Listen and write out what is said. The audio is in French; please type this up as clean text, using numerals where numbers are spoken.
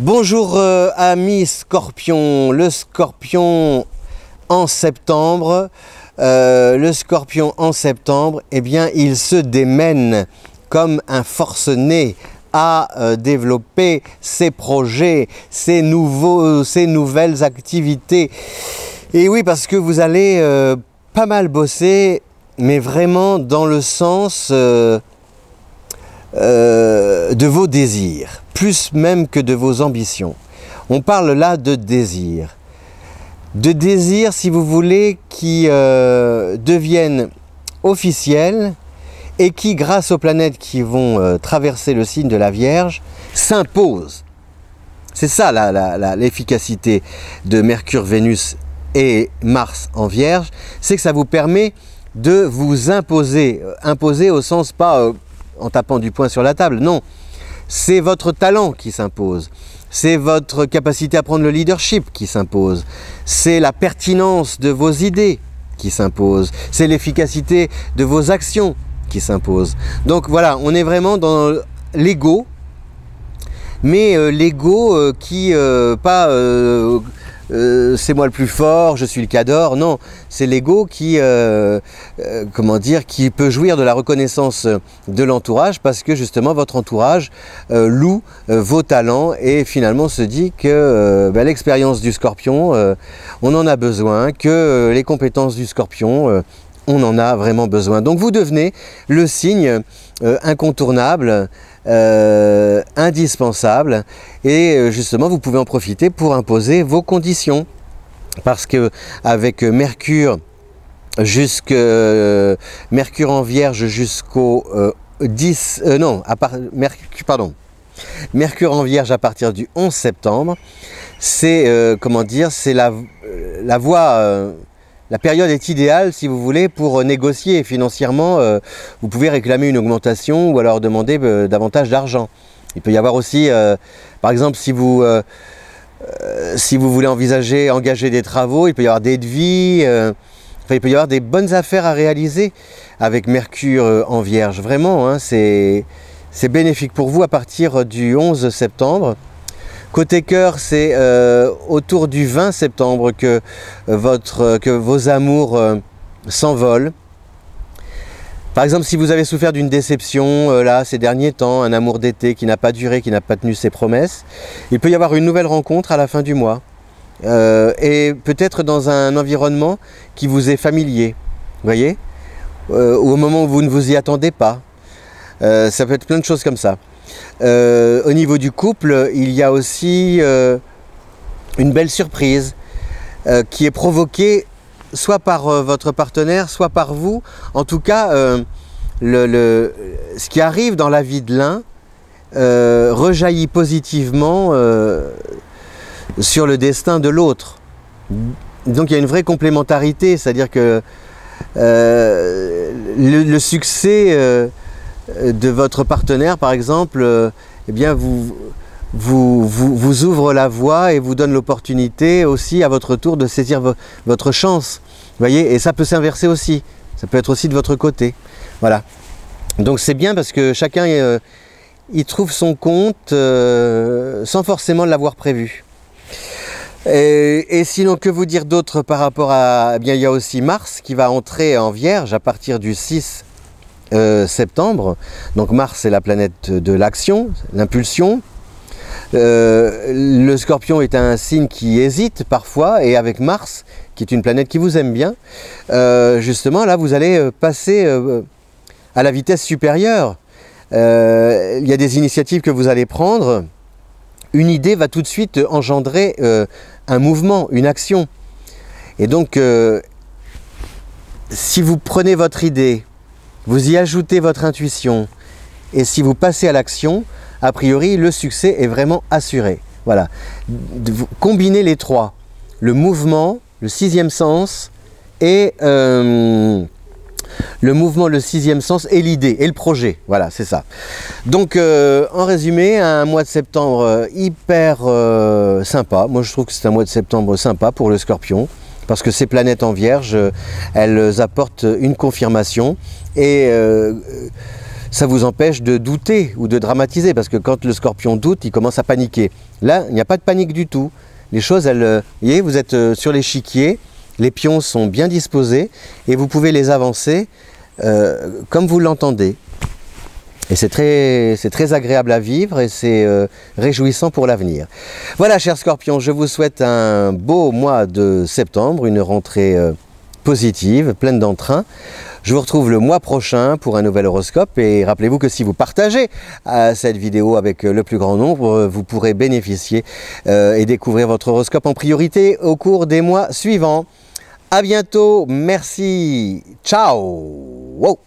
Bonjour amis Scorpion, le Scorpion en septembre, eh bien il se démène comme un forcené à développer ses projets, ses nouvelles activités. Et oui, parce que vous allez pas mal bosser, mais vraiment dans le sens de vos désirs, plus même que de vos ambitions. On parle là de désirs. De désirs, si vous voulez, qui deviennent officiels et qui, grâce aux planètes qui vont traverser le signe de la Vierge, s'imposent. C'est ça l'efficacité de Mercure, Vénus et Mars en Vierge, c'est que ça vous permet de vous imposer. Imposer au sens pas en tapant du poing sur la table, non. C'est votre talent qui s'impose. C'est votre capacité à prendre le leadership qui s'impose. C'est la pertinence de vos idées qui s'impose. C'est l'efficacité de vos actions qui s'impose. Donc voilà, on est vraiment dans l'ego, mais l'ego qui, pas c'est moi le plus fort, je suis le cador, non, c'est l'ego qui, comment dire, qui peut jouir de la reconnaissance de l'entourage parce que justement votre entourage loue vos talents et finalement se dit que l'expérience du Scorpion, on en a besoin, que les compétences du Scorpion, on en a vraiment besoin. Donc vous devenez le signe incontournable, indispensable, et justement vous pouvez en profiter pour imposer vos conditions, parce que avec Mercure Mercure en Vierge jusqu'au Mercure en Vierge à partir du 11 septembre, c'est comment dire, c'est la voie. La période est idéale, si vous voulez, pour négocier financièrement. Vous pouvez réclamer une augmentation ou alors demander davantage d'argent. Il peut y avoir aussi, par exemple, si vous voulez engager des travaux, il peut y avoir des devis, il peut y avoir des bonnes affaires à réaliser avec Mercure en Vierge. Vraiment, hein, c'est bénéfique pour vous à partir du 11 septembre. Côté cœur, c'est autour du 20 septembre que vos amours s'envolent. Par exemple, si vous avez souffert d'une déception là ces derniers temps, un amour d'été qui n'a pas duré, qui n'a pas tenu ses promesses, il peut y avoir une nouvelle rencontre à la fin du mois. Et peut-être dans un environnement qui vous est familier, vous voyez, ou au moment où vous ne vous y attendez pas. Ça peut être plein de choses comme ça. Au niveau du couple, il y a aussi une belle surprise qui est provoquée soit par votre partenaire, soit par vous. En tout cas, ce qui arrive dans la vie de l'un rejaillit positivement sur le destin de l'autre. Donc il y a une vraie complémentarité, c'est-à-dire que le succès de votre partenaire, par exemple, eh bien vous ouvre la voie et vous donne l'opportunité aussi à votre tour de saisir votre chance. Vous voyez, et ça peut s'inverser aussi. Ça peut être aussi de votre côté. Voilà. Donc c'est bien parce que chacun y trouve son compte sans forcément l'avoir prévu. Et sinon, que vous dire d'autre par rapport à... Eh bien, il y a aussi Mars qui va entrer en Vierge à partir du 6 septembre. Donc Mars, c'est la planète de l'action, l'impulsion. Le Scorpion est un signe qui hésite parfois, et avec Mars, qui est une planète qui vous aime bien, justement là vous allez passer à la vitesse supérieure. Il y a des initiatives que vous allez prendre. Une idée va tout de suite engendrer un mouvement, une action. Et donc si vous prenez votre idée, vous y ajoutez votre intuition, et si vous passez à l'action, a priori, le succès est vraiment assuré. Voilà. Combinez les trois. Le mouvement, le sixième sens, et le l'idée, et le projet. Voilà, c'est ça. Donc, en résumé, un mois de septembre hyper sympa. Moi, je trouve que c'est un mois de septembre sympa pour le Scorpion, parce que ces planètes en Vierge, elles apportent une confirmation. Et ça vous empêche de douter ou de dramatiser, parce que quand le Scorpion doute, il commence à paniquer. Là, il n'y a pas de panique du tout. Les choses, vous voyez, vous êtes sur l'échiquier, les pions sont bien disposés et vous pouvez les avancer comme vous l'entendez. Et c'est très agréable à vivre et c'est réjouissant pour l'avenir. Voilà, chers Scorpions, je vous souhaite un beau mois de septembre, une rentrée positive, pleine d'entrain. Je vous retrouve le mois prochain pour un nouvel horoscope et rappelez-vous que si vous partagez cette vidéo avec le plus grand nombre, vous pourrez bénéficier et découvrir votre horoscope en priorité au cours des mois suivants. À bientôt, merci, ciao. Wow.